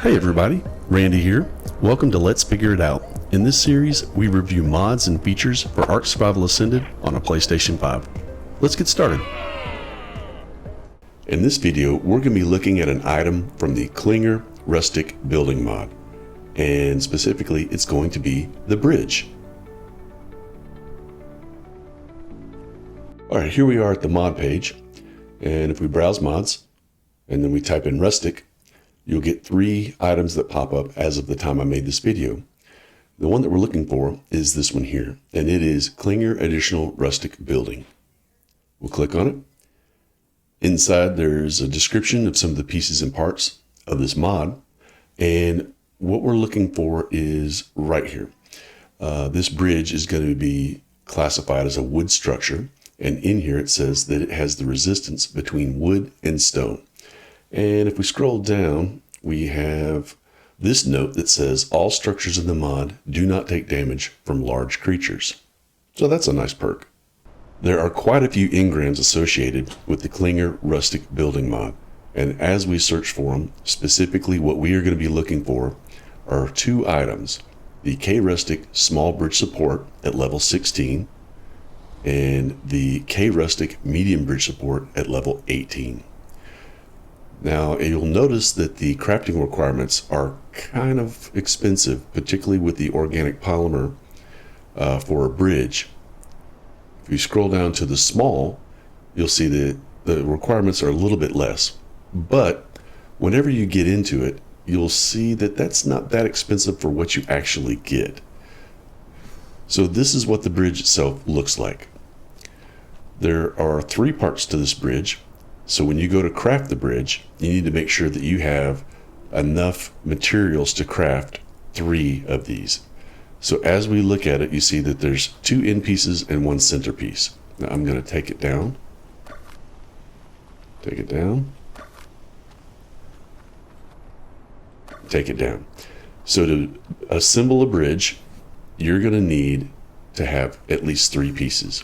Hey everybody, Randy here. Welcome to Let's Figure It Out. In this series, we review mods and features for Ark Survival Ascended on a PlayStation 5. Let's get started. In this video, we're going to be looking at an item from the Klinger Rustic Building Mod. And specifically, it's going to be the bridge. Alright, here we are at the mod page. And if we browse mods, and then we type in rustic, you'll get 3 items that pop up as of the time I made this video. The one that we're looking for is this one here, and it is Klinger Additional Rustic Building. We'll click on it. Inside there's a description of some of the pieces and parts of this mod, and what we're looking for is right here. This bridge is going to be classified as a wood structure, and in here it says that it has the resistance between wood and stone. And if we scroll down, we have this note that says all structures in the mod do not take damage from large creatures. So that's a nice perk. There are quite a few engrams associated with the Klinger Rustic Building Mod. And as we search for them, specifically what we are going to be looking for are 2 items. The K-Rustic Small Bridge Support at level 16 and the K-Rustic Medium Bridge Support at level 18. Now, you'll notice that the crafting requirements are kind of expensive, particularly with the organic polymer for a bridge. If you scroll down to the small, you'll see that the requirements are a little bit less. But whenever you get into it, you'll see that that's not that expensive for what you actually get. So this is what the bridge itself looks like. There are 3 parts to this bridge. So when you go to craft the bridge, you need to make sure that you have enough materials to craft 3 of these. So as we look at it, you see that there's 2 end pieces and 1 center piece. Now I'm going to take it down. Take it down. Take it down. So to assemble a bridge, you're going to need to have at least 3 pieces.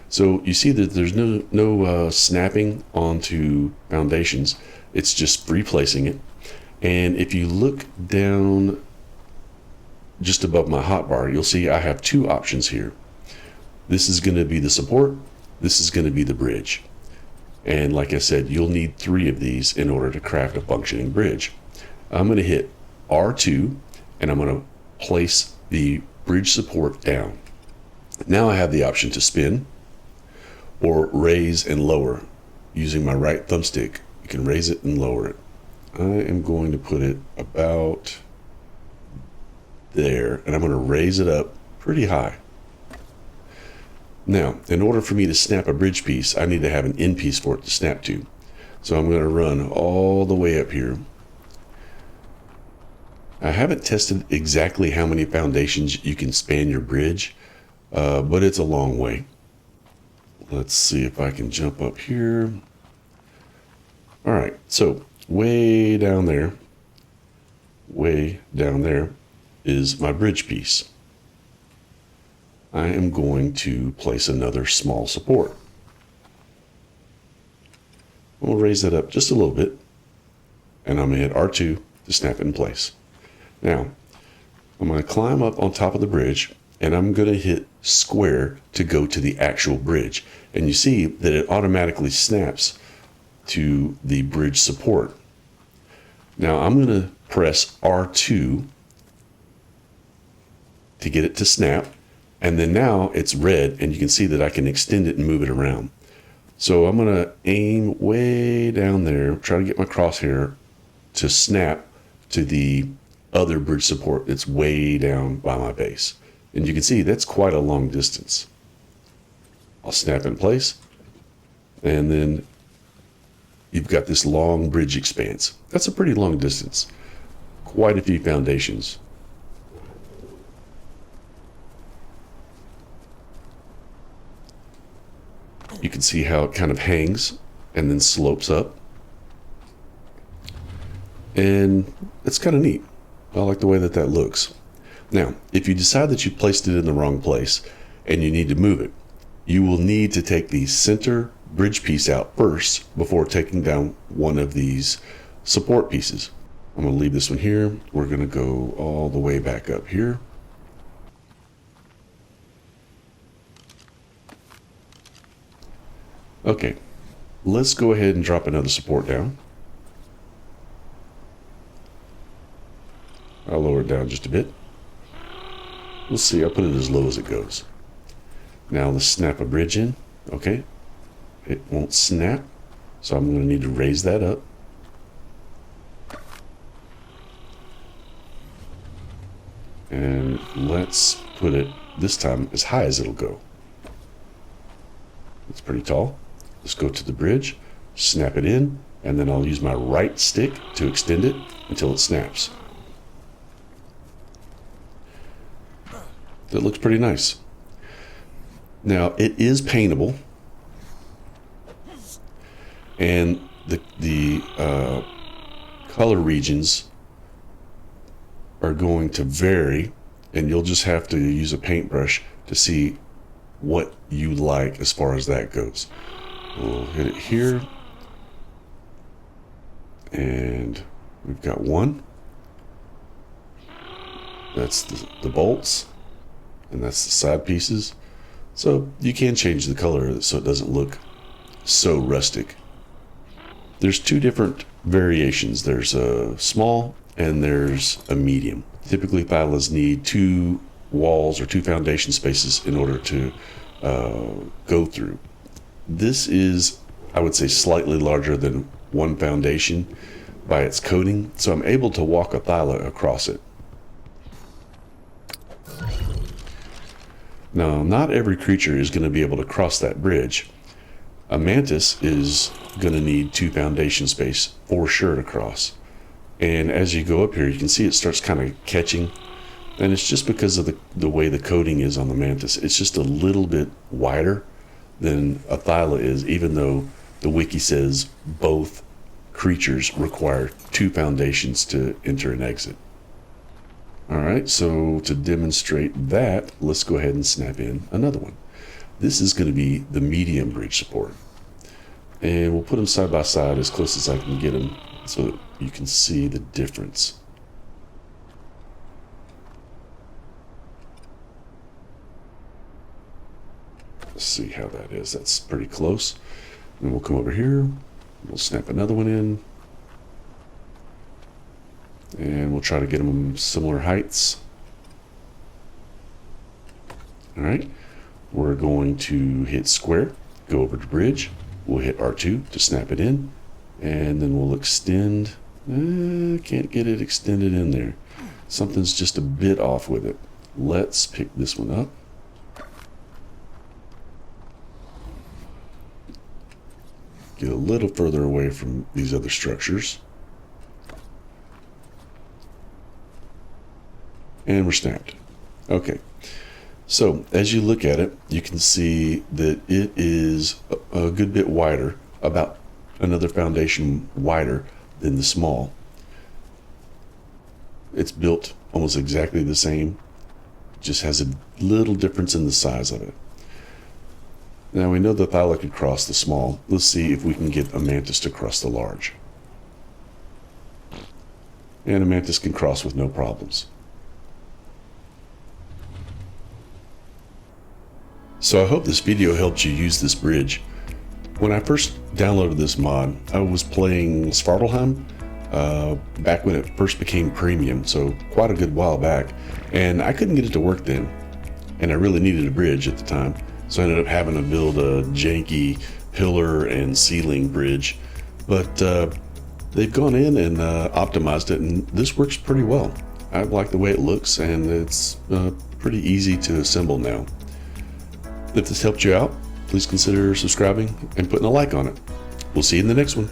So you see that there's no snapping onto foundations. It's just replacing it. And if you look down just above my hotbar, you'll see I have 2 options here. This is going to be the support. This is going to be the bridge. And like I said, you'll need 3 of these in order to craft a functioning bridge. I'm going to hit R2 and I'm going to place the bridge support down. Now I have the option to spin or raise and lower. Using my right thumbstick, you can raise it and lower it. I am going to put it about there, and I'm going to raise it up pretty high. Now, in order for me to snap a bridge piece, I need to have an end piece for it to snap to. So I'm going to run all the way up here. I haven't tested exactly how many foundations you can span your bridge, but it's a long way. Let's see if I can jump up here. All right, so way down there is my bridge piece. I am going to place another small support. We'll raise that up just a little bit, and I'm going to hit R2 to snap it in place. Now, I'm going to climb up on top of the bridge, and I'm going to hit square to go to the actual bridge. And you see that it automatically snaps to the bridge support. Now I'm going to press R2 to get it to snap. And then now it's red, and you can see that I can extend it and move it around. So I'm going to aim way down there, try to get my crosshair to snap to the other bridge support that's way down by my base. And you can see that's quite a long distance. I'll snap in place, and then you've got this long bridge expanse. That's a pretty long distance. Quite a few foundations. You can see how it kind of hangs and then slopes up. And it's kind of neat. I like the way that that looks. Now, if you decide that you placed it in the wrong place and you need to move it, you will need to take the center bridge piece out first before taking down one of these support pieces. I'm going to leave this one here. We're going to go all the way back up here. Okay, let's go ahead and drop another support down. I'll lower it down just a bit. We'll see, I'll put it as low as it goes. Now let's snap a bridge in. Okay, it won't snap, so I'm going to need to raise that up. And let's put it this time as high as it'll go. It's pretty tall. Let's go to the bridge, snap it in, and then I'll use my right stick to extend it until it snaps. That looks pretty nice. Now it is paintable, and the color regions are going to vary, and you'll just have to use a paintbrush to see what you like as far as that goes. We'll hit it here, and we've got one. That's the bolts, and that's the side pieces. So you can change the color so it doesn't look so rustic. There's two different variations. There's a small and there's a medium. Typically thilas need two walls or two foundation spaces in order to go through. This is, I would say, slightly larger than one foundation by its coating, so I'm able to walk a thyla across it. Now, not every creature is going to be able to cross that bridge. A mantis is going to need two foundation space for sure to cross. And as you go up here, you can see it starts kind of catching. And it's just because of the way the coating is on the mantis. It's just a little bit wider than a thyla is, even though the wiki says both creatures require two foundations to enter and exit. Alright, so to demonstrate that, let's go ahead and snap in another one. This is going to be the medium bridge support. And we'll put them side by side as close as I can get them so that you can see the difference. Let's see how that is. That's pretty close. And we'll come over here. We'll snap another one in. And we'll try to get them similar heights. All right. We're going to hit square, go over to bridge. We'll hit R2 to snap it in. And then we'll extend. Can't get it extended in there. Something's just a bit off with it. Let's pick this one up. Get a little further away from these other structures. And we're snapped. Okay. So as you look at it, you can see that it is a good bit wider, about another foundation wider than the small. It's built almost exactly the same, just has a little difference in the size of it. Now we know the thyla could cross the small. Let's see if we can get a mantis to cross the large. And a mantis can cross with no problems. So I hope this video helped you use this bridge. When I first downloaded this mod, I was playing Svartalheim back when it first became premium, so quite a good while back. And I couldn't get it to work then. And I really needed a bridge at the time. So I ended up having to build a janky pillar and ceiling bridge. But they've gone in and optimized it, and this works pretty well. I like the way it looks, and it's pretty easy to assemble now. If this helped you out, please consider subscribing and putting a like on it. We'll see you in the next one.